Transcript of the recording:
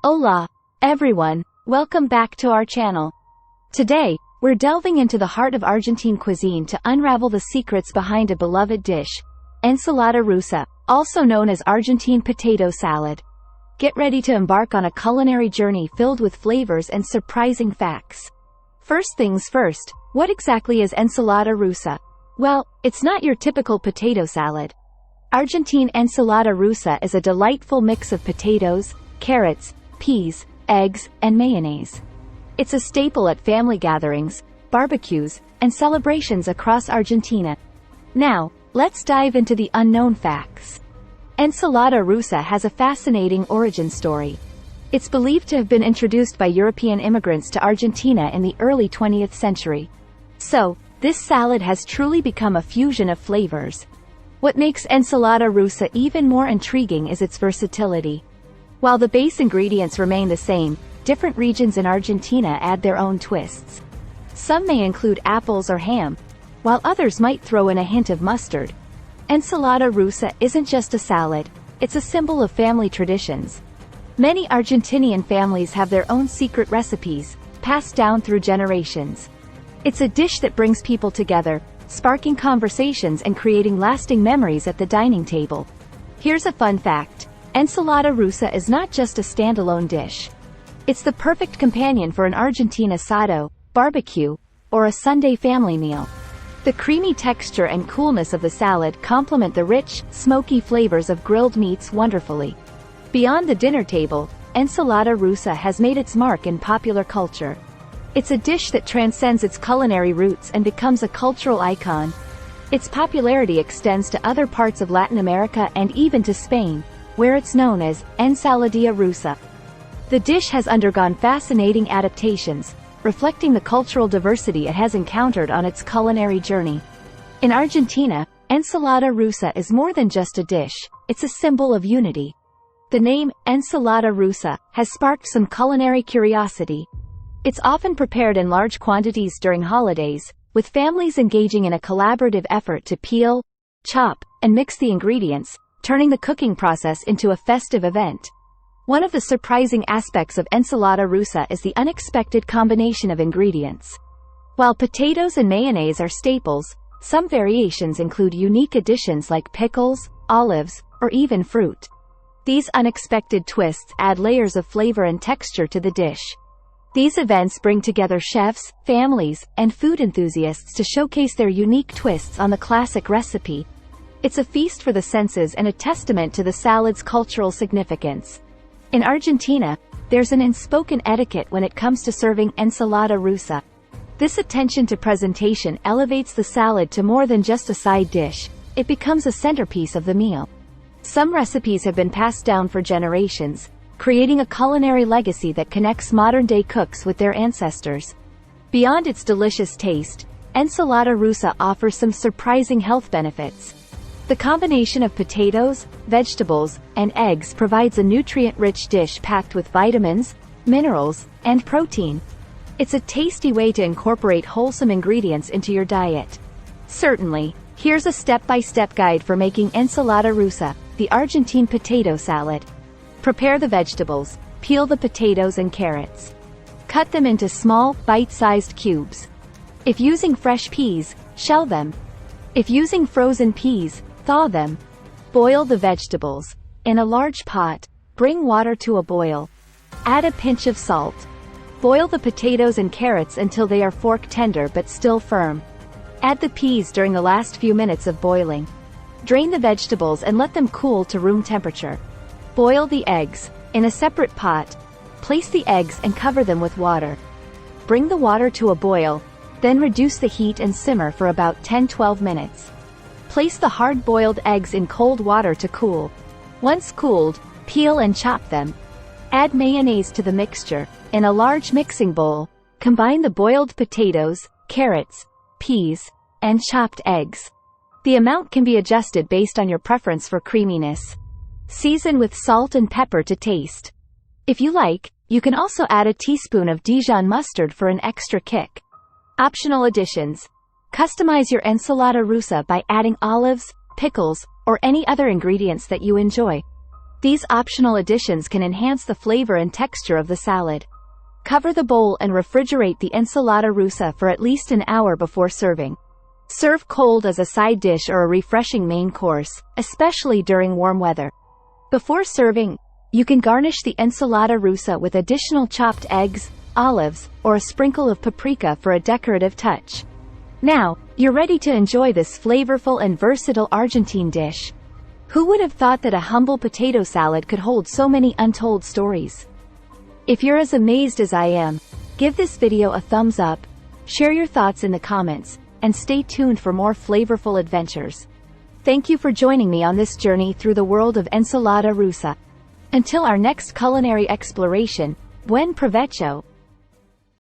Hola, everyone, welcome back to our channel. Today, we're delving into the heart of Argentine cuisine to unravel the secrets behind a beloved dish, Ensalada Rusa, also known as Argentine potato salad. Get ready to embark on a culinary journey filled with flavors and surprising facts. First things first, what exactly is Ensalada Rusa? Well, it's not your typical potato salad. Argentine Ensalada Rusa is a delightful mix of potatoes, carrots, peas, eggs, and mayonnaise. It's a staple at family gatherings, barbecues, and celebrations across Argentina. Now, let's dive into the unknown facts. Ensalada Rusa has a fascinating origin story. It's believed to have been introduced by European immigrants to Argentina in the early 20th century. So, this salad has truly become a fusion of flavors. What makes Ensalada Rusa even more intriguing is its versatility. While the base ingredients remain the same, different regions in Argentina add their own twists. Some may include apples or ham, while others might throw in a hint of mustard. Ensalada Rusa isn't just a salad, it's a symbol of family traditions. Many Argentinian families have their own secret recipes, passed down through generations. It's a dish that brings people together, sparking conversations and creating lasting memories at the dining table. Here's a fun fact. Ensalada Rusa is not just a standalone dish. It's the perfect companion for an Argentine asado, barbecue, or a Sunday family meal. The creamy texture and coolness of the salad complement the rich, smoky flavors of grilled meats wonderfully. Beyond the dinner table, Ensalada Rusa has made its mark in popular culture. It's a dish that transcends its culinary roots and becomes a cultural icon. Its popularity extends to other parts of Latin America and even to Spain, where it's known as Ensaladilla Rusa. The dish has undergone fascinating adaptations, reflecting the cultural diversity it has encountered on its culinary journey. In Argentina, Ensalada Rusa is more than just a dish, it's a symbol of unity. The name, Ensalada Rusa, has sparked some culinary curiosity. It's often prepared in large quantities during holidays, with families engaging in a collaborative effort to peel, chop, and mix the ingredients, turning the cooking process into a festive event. One of the surprising aspects of Ensalada Rusa is the unexpected combination of ingredients. While potatoes and mayonnaise are staples, some variations include unique additions like pickles, olives, or even fruit. These unexpected twists add layers of flavor and texture to the dish. These events bring together chefs, families, and food enthusiasts to showcase their unique twists on the classic recipe. It's a feast for the senses and a testament to the salad's cultural significance. In Argentina, there's an unspoken etiquette when it comes to serving Ensalada Rusa. This attention to presentation elevates the salad to more than just a side dish, it becomes a centerpiece of the meal. Some recipes have been passed down for generations, creating a culinary legacy that connects modern-day cooks with their ancestors. Beyond its delicious taste, Ensalada Rusa offers some surprising health benefits. The combination of potatoes, vegetables, and eggs provides a nutrient-rich dish packed with vitamins, minerals, and protein. It's a tasty way to incorporate wholesome ingredients into your diet. Certainly, here's a step-by-step guide for making Ensalada Rusa, the Argentine potato salad. Prepare the vegetables, peel the potatoes and carrots. Cut them into small, bite-sized cubes. If using fresh peas, shell them. If using frozen peas, thaw them. Boil the vegetables. In a large pot, bring water to a boil. Add a pinch of salt. Boil the potatoes and carrots until they are fork tender but still firm. Add the peas during the last few minutes of boiling. Drain the vegetables and let them cool to room temperature. Boil the eggs. In a separate pot, place the eggs and cover them with water. Bring the water to a boil, then reduce the heat and simmer for about 10-12 minutes. Place the hard-boiled eggs in cold water to cool. Once cooled, peel and chop them. Add mayonnaise to the mixture. In a large mixing bowl, combine the boiled potatoes, carrots, peas, and chopped eggs. The amount can be adjusted based on your preference for creaminess. Season with salt and pepper to taste. If you like, you can also add a teaspoon of Dijon mustard for an extra kick. Optional additions. Customize your Ensalada Rusa by adding olives, pickles, or any other ingredients that you enjoy. These optional additions can enhance the flavor and texture of the salad. Cover the bowl and refrigerate the ensalada rusa for at least an hour before serving. Serve cold as a side dish or a refreshing main course, especially during warm weather. Before serving, you can garnish the ensalada rusa with additional chopped eggs, olives, or a sprinkle of paprika for a decorative touch. Now, you're ready to enjoy this flavorful and versatile Argentine dish. Who would have thought that a humble potato salad could hold so many untold stories? If you're as amazed as I am, give this video a thumbs up, share your thoughts in the comments, and stay tuned for more flavorful adventures. Thank you for joining me on this journey through the world of ensalada rusa. Until our next culinary exploration, buen provecho!